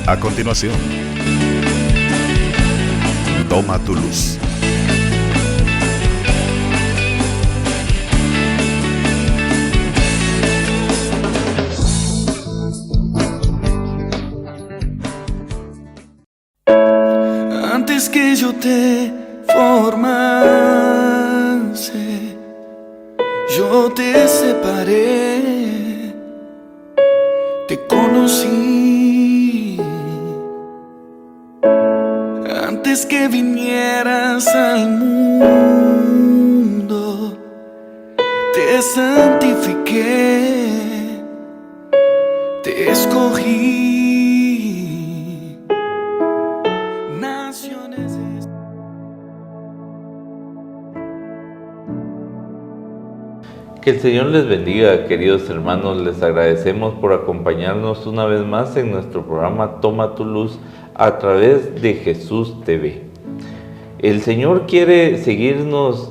A continuación, Toma tu luz. Antes que yo te formase, yo te separé, te conocí. Antes que vinieras al mundo, te santifiqué, te escogí. Naciones. Que el Señor les bendiga, queridos hermanos. Les agradecemos por acompañarnos una vez más en nuestro programa Toma tu luz a través de Jesús TV. El Señor quiere seguirnos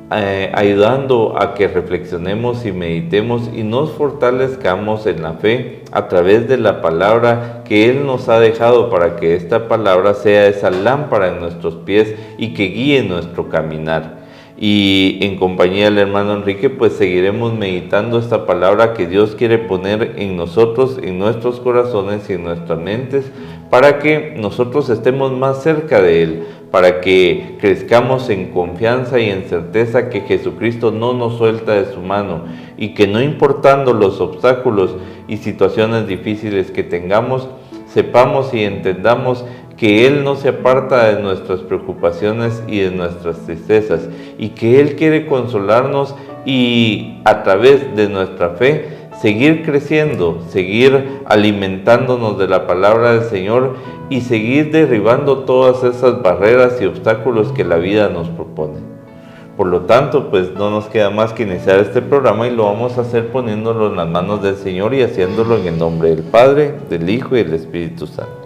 ayudando a que reflexionemos y meditemos y nos fortalezcamos en la fe a través de la palabra que Él nos ha dejado, para que esta palabra sea esa lámpara en nuestros pies y que guíe nuestro caminar. Y en compañía del hermano Enrique, pues seguiremos meditando esta palabra que Dios quiere poner en nosotros, en nuestros corazones y en nuestras mentes, para que nosotros estemos más cerca de Él, para que crezcamos en confianza y en certeza que Jesucristo no nos suelta de su mano, y que no importando los obstáculos y situaciones difíciles que tengamos, sepamos y entendamos que Él no se aparta de nuestras preocupaciones y de nuestras tristezas, y que Él quiere consolarnos y a través de nuestra fe seguir creciendo, seguir alimentándonos de la palabra del Señor y seguir derribando todas esas barreras y obstáculos que la vida nos propone. Por lo tanto, pues no nos queda más que iniciar este programa, y lo vamos a hacer poniéndolo en las manos del Señor y haciéndolo en el nombre del Padre, del Hijo y del Espíritu Santo.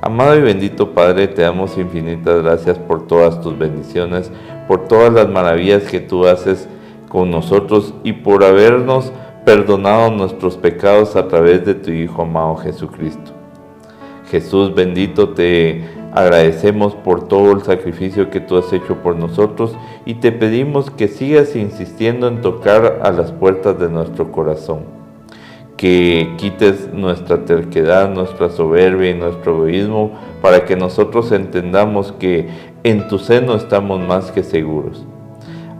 Amado y bendito Padre, te damos infinitas gracias por todas tus bendiciones, por todas las maravillas que tú haces con nosotros y por habernos perdonado nuestros pecados a través de tu Hijo amado Jesucristo. Jesús bendito, te agradecemos por todo el sacrificio que tú has hecho por nosotros, y te pedimos que sigas insistiendo en tocar a las puertas de nuestro corazón, que quites nuestra terquedad, nuestra soberbia y nuestro egoísmo, para que nosotros entendamos que en tu seno estamos más que seguros.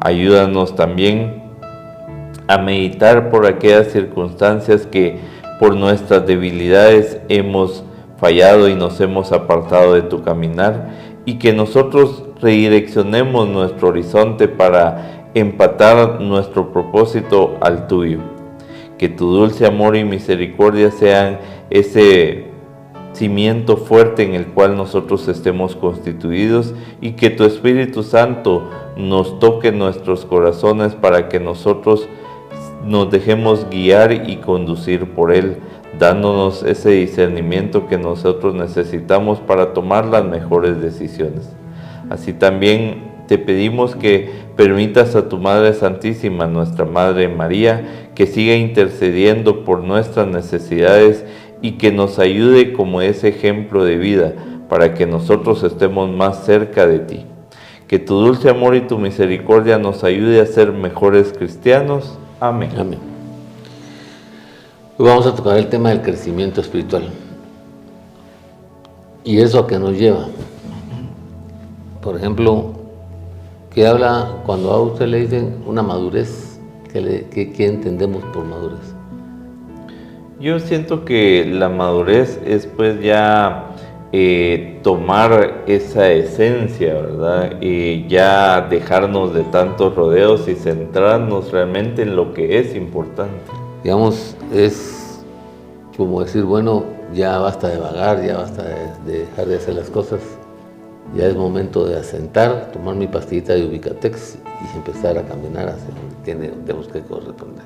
Ayúdanos también a meditar por aquellas circunstancias que por nuestras debilidades hemos fallado y nos hemos apartado de tu caminar, y que nosotros redireccionemos nuestro horizonte para empatar nuestro propósito al tuyo. Que tu dulce amor y misericordia sean ese cimiento fuerte en el cual nosotros estemos constituidos, y que tu Espíritu Santo nos toque nuestros corazones para que nosotros nos dejemos guiar y conducir por Él, dándonos ese discernimiento que nosotros necesitamos para tomar las mejores decisiones. Así también te pedimos que permitas a tu Madre Santísima, nuestra Madre María, que siga intercediendo por nuestras necesidades y que nos ayude como ese ejemplo de vida para que nosotros estemos más cerca de ti. Que tu dulce amor y tu misericordia nos ayude a ser mejores cristianos. Amén. Amén. Hoy vamos a tocar el tema del crecimiento espiritual. ¿Y eso a qué nos lleva? Por ejemplo, ¿qué habla cuando a usted le dicen una madurez? ¿Qué entendemos por madurez? Yo siento que la madurez es pues ya tomar esa esencia, ¿verdad? Y ya dejarnos de tantos rodeos y centrarnos realmente en lo que es importante. Digamos, es como decir, bueno, ya basta de vagar, ya basta de dejar de hacer las cosas. Ya es momento de asentar, tomar mi pastillita de Ubicatex y empezar a caminar hacia donde tenemos que corresponder.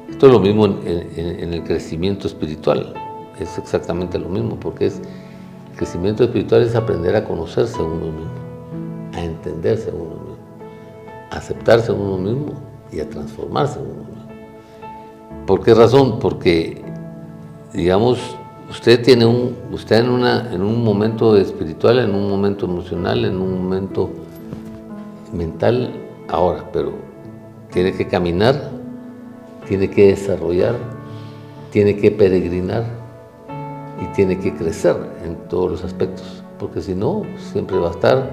Esto es lo mismo en el crecimiento espiritual, es exactamente lo mismo, porque el crecimiento espiritual es aprender a conocerse a uno mismo, a entenderse a uno mismo, a aceptarse a uno mismo y a transformarse a uno mismo. ¿Por qué razón? Porque, digamos, usted en un momento espiritual, en un momento emocional, en un momento mental ahora, pero tiene que caminar, tiene que desarrollar, tiene que peregrinar y tiene que crecer en todos los aspectos, porque si no, siempre va a estar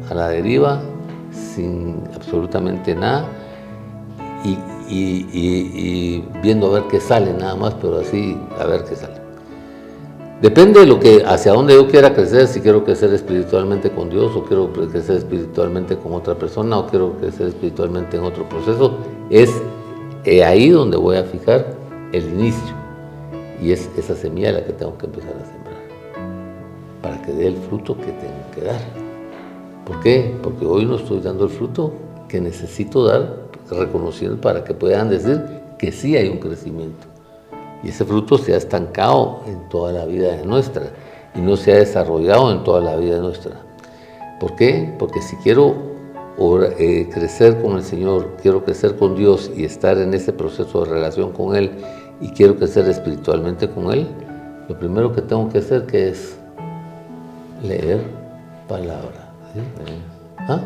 a la deriva, sin absolutamente nada, y viendo a ver qué sale nada más, pero así a ver qué sale. Depende de hacia dónde yo quiera crecer, si quiero crecer espiritualmente con Dios, o quiero crecer espiritualmente con otra persona, o quiero crecer espiritualmente en otro proceso, es ahí donde voy a fijar el inicio, y es esa semilla la que tengo que empezar a sembrar, para que dé el fruto que tengo que dar. ¿Por qué? Porque hoy no estoy dando el fruto que necesito dar, reconociendo para que puedan decir que sí hay un crecimiento. Y ese fruto se ha estancado en toda la vida nuestra y no se ha desarrollado en toda la vida nuestra. ¿Por qué? Porque si quiero crecer con el Señor, quiero crecer con Dios y estar en ese proceso de relación con Él, y quiero crecer espiritualmente con Él, lo primero que tengo que hacer que es leer palabra. ¿Sí? ¿Ah?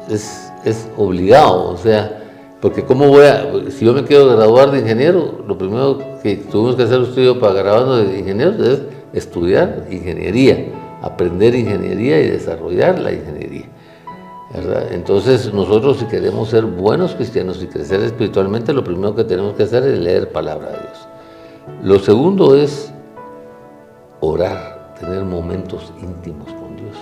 Es obligado, o sea, porque si yo me quiero graduar de ingeniero, lo primero que tuvimos que hacer un estudio para graduarnos de ingenieros es estudiar ingeniería, aprender ingeniería y desarrollar la ingeniería, ¿verdad? Entonces nosotros, si queremos ser buenos cristianos y crecer espiritualmente, lo primero que tenemos que hacer es leer palabra de Dios. Lo segundo es orar, tener momentos íntimos con Dios,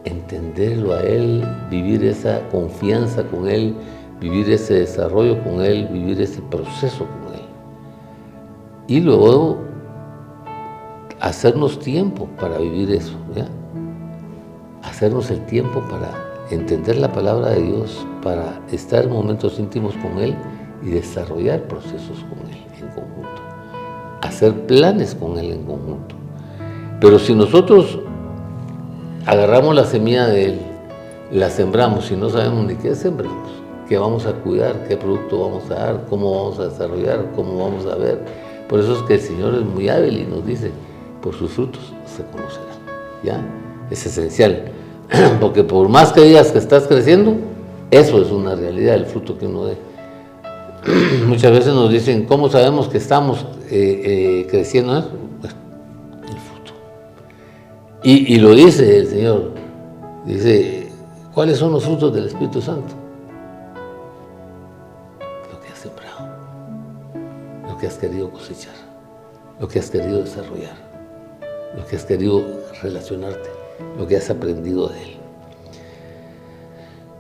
entenderlo a Él, vivir esa confianza con Él, vivir ese desarrollo con Él, vivir ese proceso con Él. Y luego hacernos tiempo para vivir eso, ¿ya? Hacernos el tiempo para entender la palabra de Dios, para estar en momentos íntimos con Él y desarrollar procesos con Él en conjunto. Hacer planes con Él en conjunto. Pero si nosotros agarramos la semilla de Él, la sembramos y no sabemos ni qué sembramos, qué vamos a cuidar, qué producto vamos a dar, cómo vamos a desarrollar, cómo vamos a ver. Por eso es que el Señor es muy hábil y nos dice, por sus frutos se conocerán. ¿Ya? Es esencial, porque por más que digas que estás creciendo, eso es una realidad, el fruto que uno dé. Muchas veces nos dicen, ¿cómo sabemos que estamos creciendo? Pues, el fruto. Y lo dice el Señor, dice, ¿cuáles son los frutos del Espíritu Santo? Lo que has sembrado, lo que has querido cosechar, lo que has querido desarrollar, lo que has querido relacionarte, lo que has aprendido de Él.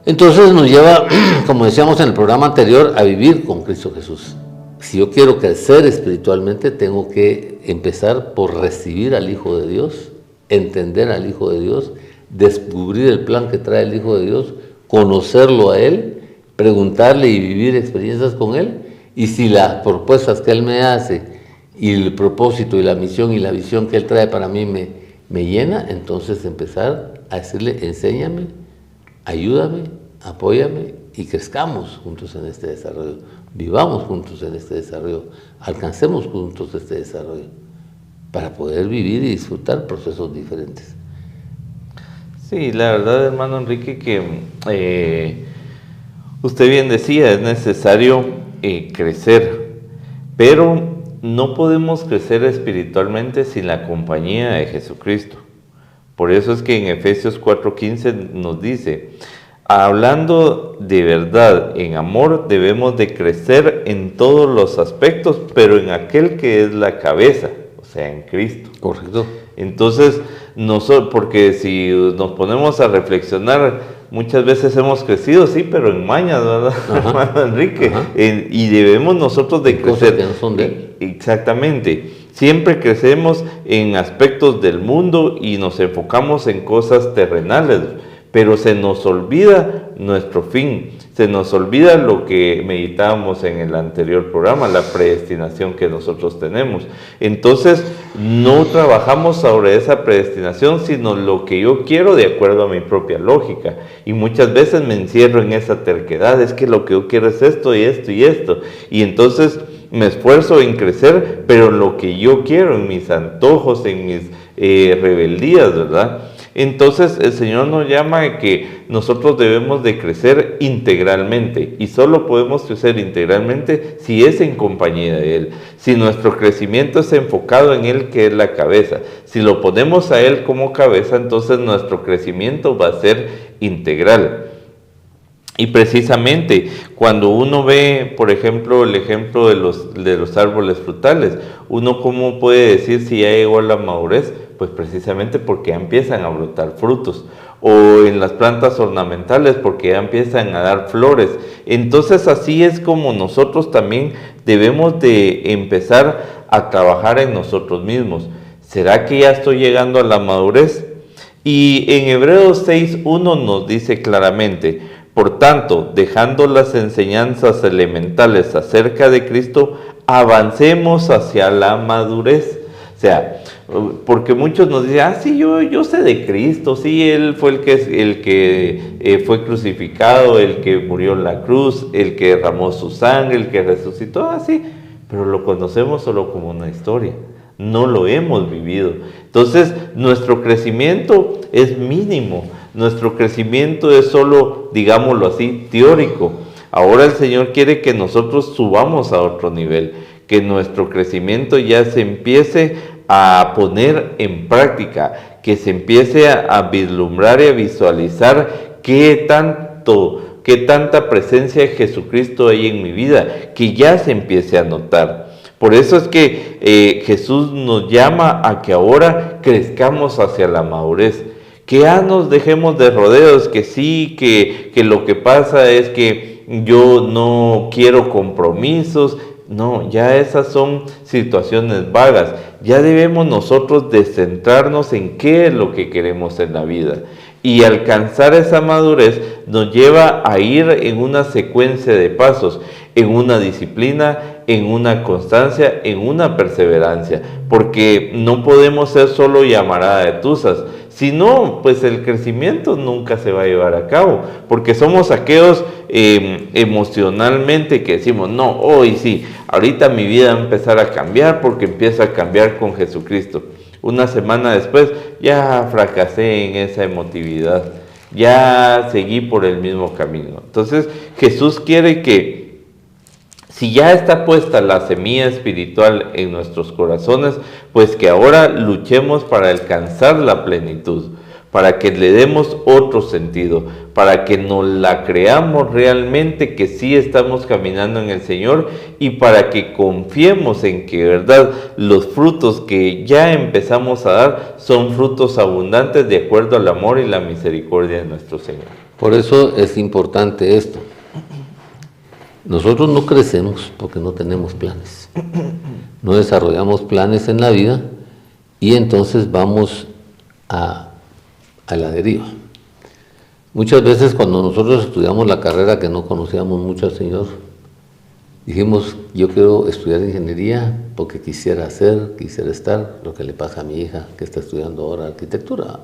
Entonces nos lleva, como decíamos en el programa anterior, a vivir con Cristo Jesús. Si yo quiero crecer espiritualmente, tengo que empezar por recibir al Hijo de Dios, entender al Hijo de Dios, descubrir el plan que trae el Hijo de Dios, conocerlo a Él, preguntarle y vivir experiencias con Él, y si las propuestas que Él me hace, y el propósito y la misión y la visión que Él trae para mí me llena, entonces empezar a decirle, enséñame, ayúdame, apóyame y crezcamos juntos en este desarrollo, vivamos juntos en este desarrollo, alcancemos juntos este desarrollo para poder vivir y disfrutar procesos diferentes. Sí, la verdad, hermano Enrique, que usted bien decía, es necesario crecer, pero no podemos crecer espiritualmente sin la compañía de Jesucristo. Por eso es que en Efesios 4:15 nos dice, hablando de verdad, en amor, debemos de crecer en todos los aspectos, pero en aquel que es la cabeza, o sea, en Cristo. Correcto. Entonces, porque si nos ponemos a reflexionar, muchas veces hemos crecido, sí, pero en mañas, ¿verdad, hermano Enrique? Y debemos nosotros de crecer. Cosas que no son de Él. Exactamente. Siempre crecemos en aspectos del mundo y nos enfocamos en cosas terrenales, pero se nos olvida nuestro fin, se nos olvida lo que meditábamos en el anterior programa, la predestinación que nosotros tenemos. Entonces, no trabajamos sobre esa predestinación, sino lo que yo quiero de acuerdo a mi propia lógica. Y muchas veces me encierro en esa terquedad, es que lo que yo quiero es esto y esto y esto. Y entonces me esfuerzo en crecer, pero en lo que yo quiero, en mis antojos, en mis rebeldías, ¿verdad? Entonces el Señor nos llama a que nosotros debemos de crecer integralmente, y solo podemos crecer integralmente si es en compañía de Él, si nuestro crecimiento es enfocado en Él, que es la cabeza. Si lo ponemos a Él como cabeza, entonces nuestro crecimiento va a ser integral. Y precisamente cuando uno ve, por ejemplo, el ejemplo de los árboles frutales, uno cómo puede decir si ya llegó a la madurez, pues precisamente porque ya empiezan a brotar frutos, o en las plantas ornamentales porque ya empiezan a dar flores. Entonces así es como nosotros también debemos de empezar a trabajar en nosotros mismos. ¿Será que ya estoy llegando a la madurez? Y en Hebreos 6:1 nos dice claramente: por tanto, dejando las enseñanzas elementales acerca de Cristo, avancemos hacia la madurez. O sea, porque muchos nos dicen, sí, yo sé de Cristo, sí, Él fue el que fue crucificado, el que murió en la cruz, el que derramó su sangre, el que resucitó, sí, pero lo conocemos solo como una historia, no lo hemos vivido. Entonces, nuestro crecimiento es mínimo, nuestro crecimiento es solo, digámoslo así, teórico. Ahora el Señor quiere que nosotros subamos a otro nivel, que nuestro crecimiento ya se empiece a poner en práctica, que se empiece a vislumbrar y a visualizar qué tanta presencia de Jesucristo hay en mi vida, que ya se empiece a notar. Por eso es que Jesús nos llama a que ahora crezcamos hacia la madurez, que ya nos dejemos de rodeos, que sí, que lo que pasa es que yo no quiero compromisos. No, ya esas son situaciones vagas. Ya debemos nosotros de centrarnos en qué es lo que queremos en la vida. Y alcanzar esa madurez nos lleva a ir en una secuencia de pasos, en una disciplina, en una constancia, en una perseverancia. Porque no podemos ser solo llamarada de tuzas. Si no, pues el crecimiento nunca se va a llevar a cabo, porque somos aquellos emocionalmente que decimos, no, hoy sí, ahorita mi vida va a empezar a cambiar porque empieza a cambiar con Jesucristo. Una semana después ya fracasé en esa emotividad, ya seguí por el mismo camino. Entonces Jesús quiere que, si ya está puesta la semilla espiritual en nuestros corazones, pues que ahora luchemos para alcanzar la plenitud, para que le demos otro sentido, para que nos la creamos realmente que sí estamos caminando en el Señor, y para que confiemos en que, ¿verdad?, los frutos que ya empezamos a dar son frutos abundantes de acuerdo al amor y la misericordia de nuestro Señor. Por eso es importante esto. Nosotros no crecemos porque no tenemos planes, no desarrollamos planes en la vida, y entonces vamos a la deriva. Muchas veces cuando nosotros estudiamos la carrera, que no conocíamos mucho al Señor, dijimos, yo quiero estudiar ingeniería porque quisiera estar, lo que le pasa a mi hija que está estudiando ahora arquitectura.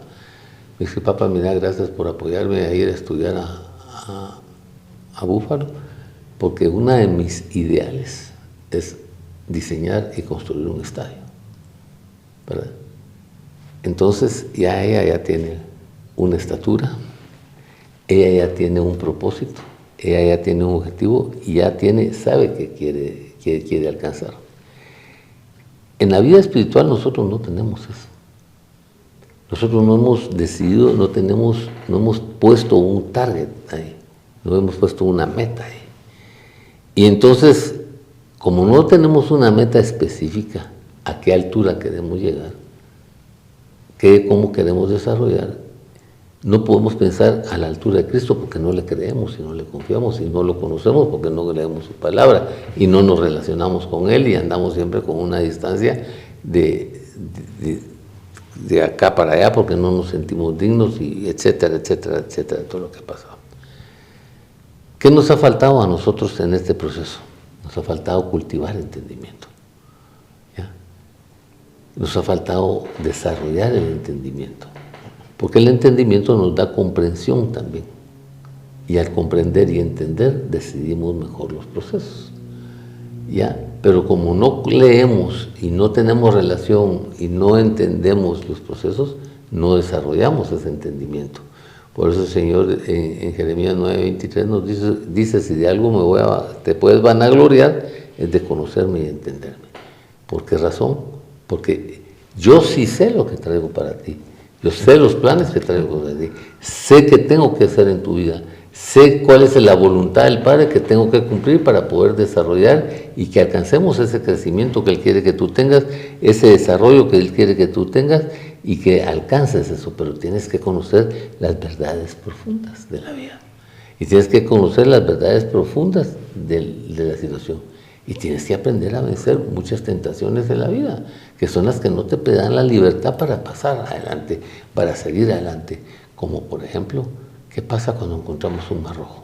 Me dice, papá, mira, gracias por apoyarme a ir a estudiar a Búfalo, porque una de mis ideales es diseñar y construir un estadio, ¿verdad? Entonces ella ya tiene una estatura, ella ya tiene un propósito, ella ya tiene un objetivo y ya sabe que quiere alcanzar. En la vida espiritual nosotros no tenemos eso. Nosotros no hemos decidido, no hemos puesto un target ahí, no hemos puesto una meta ahí. Y entonces, como no tenemos una meta específica, a qué altura queremos llegar, cómo queremos desarrollar, no podemos pensar a la altura de Cristo porque no le creemos y no le confiamos y no lo conocemos porque no leemos su palabra y no nos relacionamos con Él y andamos siempre con una distancia de acá para allá porque no nos sentimos dignos, y etcétera, etcétera, etcétera, todo lo que ha pasado. ¿Qué nos ha faltado a nosotros en este proceso? Nos ha faltado cultivar entendimiento. ¿Ya? Nos ha faltado desarrollar el entendimiento. Porque el entendimiento nos da comprensión también. Y al comprender y entender, decidimos mejor los procesos. ¿Ya? Pero como no leemos y no tenemos relación y no entendemos los procesos, no desarrollamos ese entendimiento. Por eso el Señor en Jeremías 9:23 nos dice, si de algo te puedes vanagloriar, es de conocerme y entenderme. ¿Por qué razón? Porque yo sí sé lo que traigo para ti. Yo sé los planes que traigo para ti. Sé qué tengo que hacer en tu vida. Sé cuál es la voluntad del Padre que tengo que cumplir para poder desarrollar y que alcancemos ese crecimiento que Él quiere que tú tengas, ese desarrollo que Él quiere que tú tengas y que alcances eso. Pero tienes que conocer las verdades profundas de la vida. Y tienes que conocer las verdades profundas de la situación. Y tienes que aprender a vencer muchas tentaciones de la vida, que son las que no te dan la libertad para pasar adelante, para seguir adelante. Como por ejemplo, ¿qué pasa cuando encontramos un mar rojo?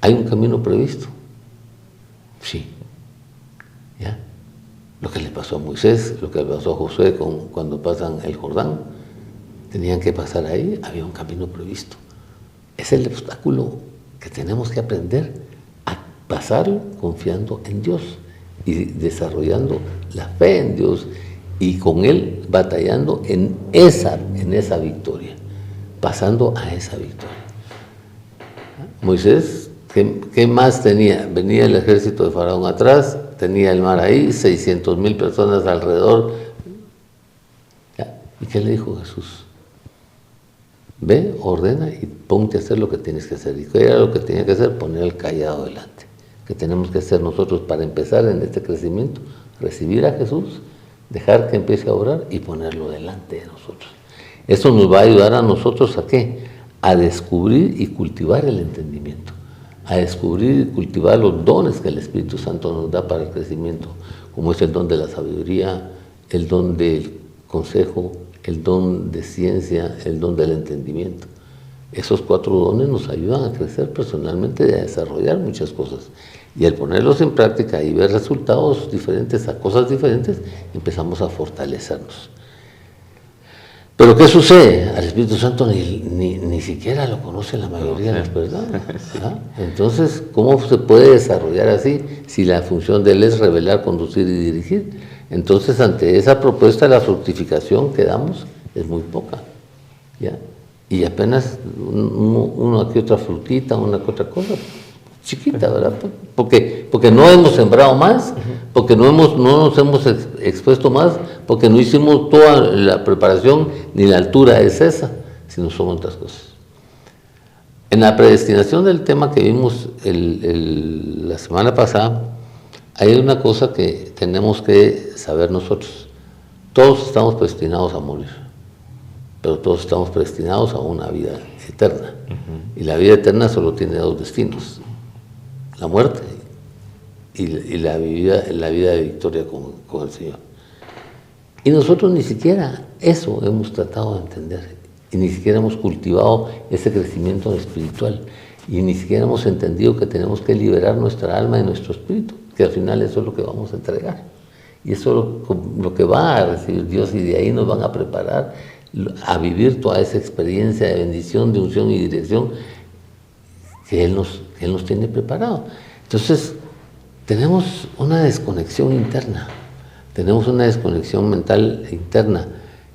¿Hay un camino previsto? Sí. ¿Ya? Lo que le pasó a Moisés, lo que le pasó a Josué cuando pasan el Jordán, tenían que pasar ahí, había un camino previsto. Es el obstáculo que tenemos que aprender a pasarlo confiando en Dios y desarrollando la fe en Dios y con Él batallando en esa victoria, pasando a esa victoria. Moisés, ¿qué más tenía? Venía el ejército de Faraón atrás, tenía el mar ahí, 600,000 personas alrededor. ¿Ya? ¿Y qué le dijo Jesús? Ve, ordena y ponte a hacer lo que tienes que hacer. ¿Y qué era lo que tenía que hacer? Poner el callado delante. ¿Qué tenemos que hacer nosotros para empezar en este crecimiento? Recibir a Jesús, dejar que empiece a obrar y ponerlo delante de nosotros. Eso nos va a ayudar a nosotros ¿a qué? A descubrir y cultivar el entendimiento, a descubrir y cultivar los dones que el Espíritu Santo nos da para el crecimiento, como es el don de la sabiduría, el don del consejo, el don de ciencia, el don del entendimiento. Esos 4 dones nos ayudan a crecer personalmente y a desarrollar muchas cosas. Y al ponerlos en práctica y ver resultados diferentes a cosas diferentes, empezamos a fortalecernos. Pero ¿qué sucede? Al Espíritu Santo ni siquiera lo conoce la mayoría de las personas. ¿Ah? Entonces, ¿cómo se puede desarrollar así si la función de Él es revelar, conducir y dirigir? Entonces, ante esa propuesta, la fructificación que damos es muy poca, ¿ya? Y apenas una que otra frutita, una que otra cosa, chiquita, ¿verdad? Porque no hemos sembrado más, porque no nos hemos expuesto más, porque no hicimos toda la preparación, ni la altura es esa, sino son otras cosas. En la predestinación del tema que vimos la semana pasada, hay una cosa que tenemos que saber nosotros. Todos estamos predestinados a morir, pero todos estamos predestinados a una vida eterna. Y la vida eterna solo tiene 2 destinos: la muerte y la vida de victoria con el Señor. Y nosotros ni siquiera eso hemos tratado de entender, y ni siquiera hemos cultivado ese crecimiento espiritual, y ni siquiera hemos entendido que tenemos que liberar nuestra alma y nuestro espíritu, que al final eso es lo que vamos a entregar. Y eso es lo que va a recibir Dios, y de ahí nos van a preparar a vivir toda esa experiencia de bendición, de unción y dirección que Él nos tiene preparado. Entonces, tenemos una desconexión interna, tenemos una desconexión mental interna,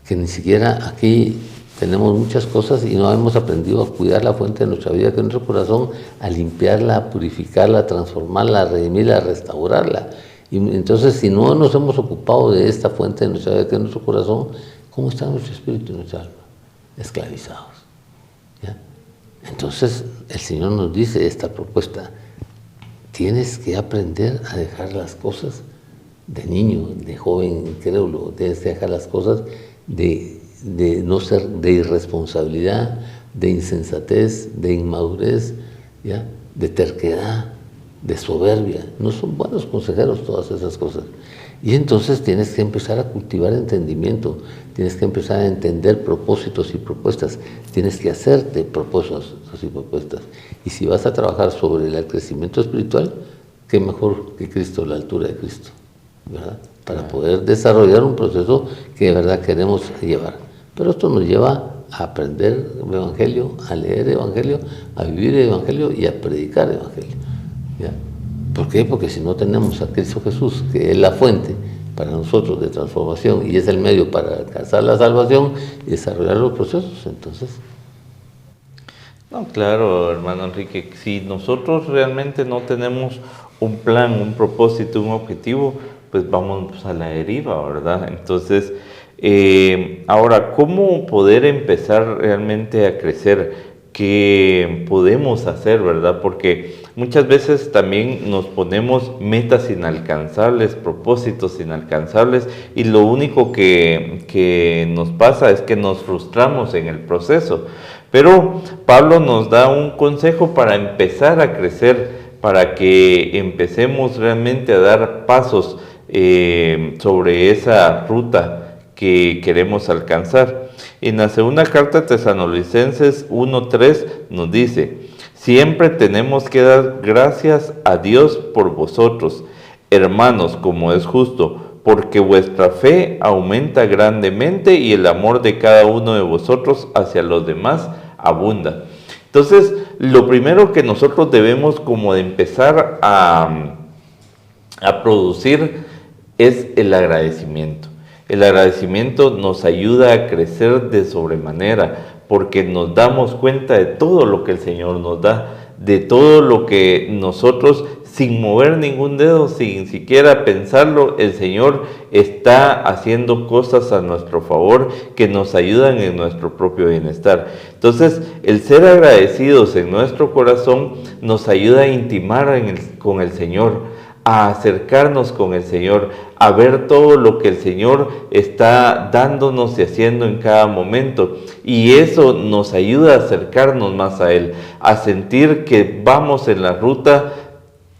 que ni siquiera aquí tenemos muchas cosas y no hemos aprendido a cuidar la fuente de nuestra vida, que es nuestro corazón, a limpiarla, a purificarla, a transformarla, a redimirla, a restaurarla. Y entonces, si no nos hemos ocupado de esta fuente de nuestra vida, que es nuestro corazón, ¿cómo está nuestro espíritu y nuestra alma? Esclavizados. ¿Ya? Entonces, el Señor nos dice esta propuesta: tienes que aprender a dejar las cosas de niño, de joven incrédulo, tienes que dejar las cosas de no ser, de irresponsabilidad, de insensatez, de inmadurez, ¿ya? De terquedad, de soberbia. No son buenos consejeros todas esas cosas. Y entonces tienes que empezar a cultivar entendimiento, tienes que empezar a entender propósitos y propuestas, tienes que hacerte propósitos y propuestas. Y si vas a trabajar sobre el crecimiento espiritual, qué mejor que Cristo, la altura de Cristo, ¿verdad? Para poder desarrollar un proceso que de verdad queremos llevar. Pero esto nos lleva a aprender el Evangelio, a leer el Evangelio, a vivir el Evangelio y a predicar el Evangelio, ¿ya? ¿Por qué? Porque si no tenemos a Cristo Jesús, que es la fuente para nosotros de transformación y es el medio para alcanzar la salvación y desarrollar los procesos, entonces... No, claro, hermano Enrique, si nosotros realmente no tenemos un plan, un propósito, un objetivo, pues vamos a la deriva, ¿verdad? Entonces, ahora, ¿cómo poder empezar realmente a crecer? ¿Qué podemos hacer, verdad? Porque muchas veces también nos ponemos metas inalcanzables, propósitos inalcanzables, y lo único que nos pasa es que nos frustramos en el proceso. Pero Pablo nos da un consejo para empezar a crecer, para que empecemos realmente a dar pasos sobre esa ruta que queremos alcanzar. En la segunda carta de Tesalonicenses 1:3 nos dice: siempre tenemos que dar gracias a Dios por vosotros, hermanos, como es justo, porque vuestra fe aumenta grandemente y el amor de cada uno de vosotros hacia los demás abunda. Entonces, lo primero que nosotros debemos como de empezar a producir es el agradecimiento. El agradecimiento nos ayuda a crecer de sobremanera, porque nos damos cuenta de todo lo que el Señor nos da, de todo lo que nosotros, sin mover ningún dedo, sin siquiera pensarlo, el Señor está haciendo cosas a nuestro favor que nos ayudan en nuestro propio bienestar. Entonces, el ser agradecidos en nuestro corazón nos ayuda a intimar con el Señor, a acercarnos con el Señor, a ver todo lo que el Señor está dándonos y haciendo en cada momento. Y eso nos ayuda a acercarnos más a Él, a sentir que vamos en la ruta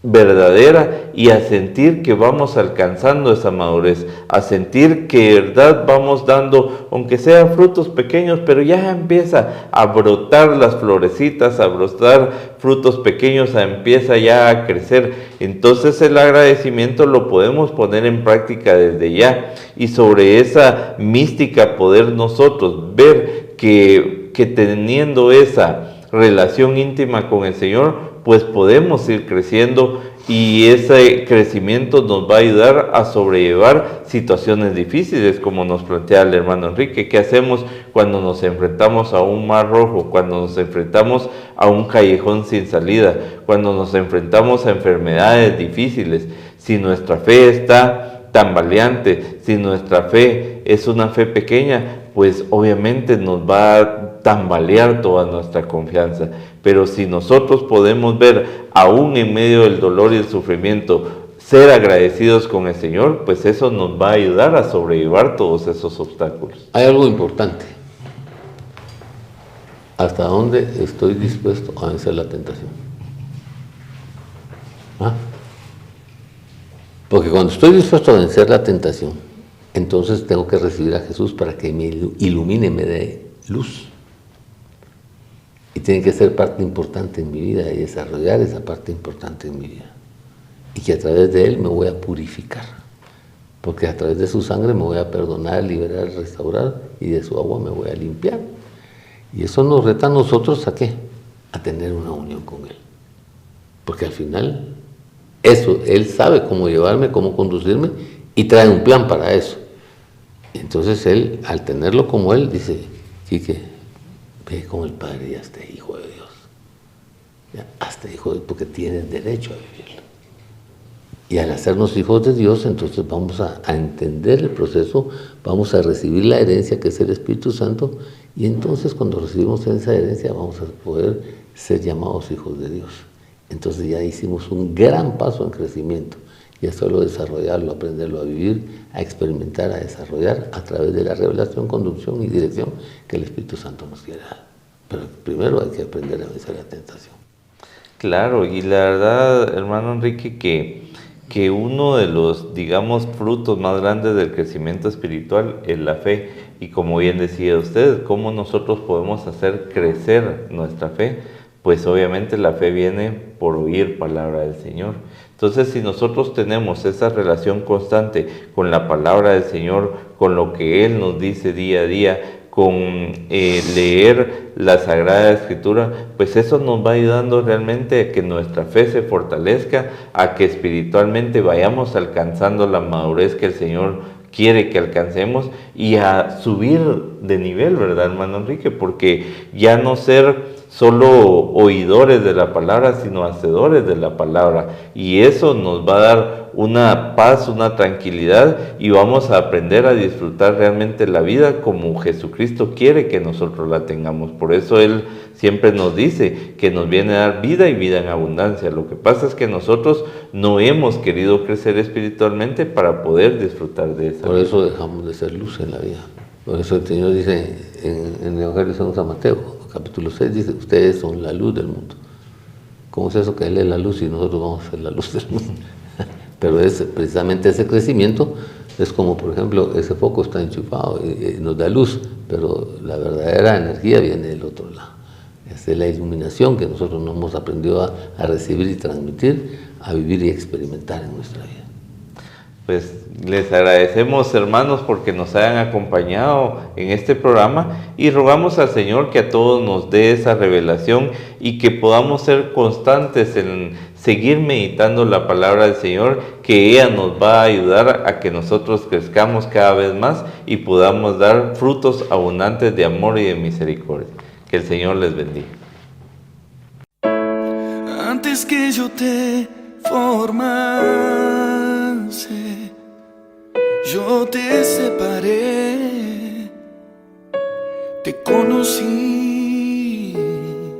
verdadera y a sentir que vamos alcanzando esa madurez, a sentir que de verdad vamos dando, aunque sean frutos pequeños, pero ya empieza a brotar las florecitas, a brotar frutos pequeños, empieza ya a crecer. Entonces el agradecimiento lo podemos poner en práctica desde ya, y sobre esa mística poder nosotros ver que teniendo esa relación íntima con el Señor, pues podemos ir creciendo, y ese crecimiento nos va a ayudar a sobrellevar situaciones difíciles, como nos plantea el hermano Enrique. ¿Qué hacemos cuando nos enfrentamos a un mar rojo, cuando nos enfrentamos a un callejón sin salida, cuando nos enfrentamos a enfermedades difíciles? Si nuestra fe está tambaleante, si nuestra fe es una fe pequeña, pues obviamente nos va a tambalear toda nuestra confianza. Pero si nosotros podemos ver, aún en medio del dolor y el sufrimiento, ser agradecidos con el Señor, pues eso nos va a ayudar a sobrellevar todos esos obstáculos. Hay algo importante. ¿Hasta dónde estoy dispuesto a vencer la tentación? ¿Ah? Porque cuando estoy dispuesto a vencer la tentación, entonces tengo que recibir a Jesús para que me ilumine, me dé luz. Y tiene que ser parte importante en mi vida y desarrollar esa parte importante en mi vida. Y que a través de Él me voy a purificar. Porque a través de su sangre me voy a perdonar, liberar, restaurar, y de su agua me voy a limpiar. Y eso nos reta a nosotros ¿a qué? A tener una unión con Él. Porque al final, eso, Él sabe cómo llevarme, cómo conducirme, y trae un plan para eso. Entonces Él, al tenerlo como Él, dice: Quique, ve con el Padre y hazte hijo de Dios. Ya, hazte hijo de Dios, porque tienes derecho a vivirlo. Y al hacernos hijos de Dios, entonces vamos a entender el proceso, vamos a recibir la herencia que es el Espíritu Santo, y entonces cuando recibimos esa herencia vamos a poder ser llamados hijos de Dios. Entonces ya hicimos un gran paso en crecimiento. Ya solo desarrollarlo, aprenderlo a vivir, a experimentar, a desarrollar a través de la revelación, conducción y dirección que el Espíritu Santo nos quiere dar. Pero primero hay que aprender a vencer la tentación. Claro, y la verdad, hermano Enrique, que uno de los, digamos, frutos más grandes del crecimiento espiritual es la fe. Y como bien decía usted, ¿cómo nosotros podemos hacer crecer nuestra fe? Pues obviamente la fe viene por oír palabra del Señor. Entonces, si nosotros tenemos esa relación constante con la palabra del Señor, con lo que Él nos dice día a día, con leer la Sagrada Escritura, pues eso nos va ayudando realmente a que nuestra fe se fortalezca, a que espiritualmente vayamos alcanzando la madurez que el Señor quiere que alcancemos y a subir de nivel, ¿verdad, hermano Enrique? Porque ya no ser solo oidores de la palabra, sino hacedores de la palabra. Y eso nos va a dar una paz, una tranquilidad, y vamos a aprender a disfrutar realmente la vida como Jesucristo quiere que nosotros la tengamos. Por eso Él siempre nos dice que nos viene a dar vida y vida en abundancia. Lo que pasa es que nosotros no hemos querido crecer espiritualmente para poder disfrutar de eso. Por eso dejamos de ser luz en la vida. Por eso el Señor dice en el Evangelio según San Mateo, capítulo 6, dice, ustedes son la luz del mundo. ¿Cómo es eso que Él es la luz y nosotros vamos a ser la luz del mundo? Pero es precisamente ese crecimiento, es como por ejemplo, ese foco está enchufado y nos da luz, pero la verdadera energía viene del otro lado. Es de la iluminación que nosotros no hemos aprendido a recibir y transmitir, a vivir y experimentar en nuestra vida. Pues les agradecemos, hermanos, porque nos hayan acompañado en este programa y rogamos al Señor que a todos nos dé esa revelación y que podamos ser constantes en seguir meditando la palabra del Señor, que ella nos va a ayudar a que nosotros crezcamos cada vez más y podamos dar frutos abundantes de amor y de misericordia. Que el Señor les bendiga. Antes que yo te formase, yo te separé, te conocí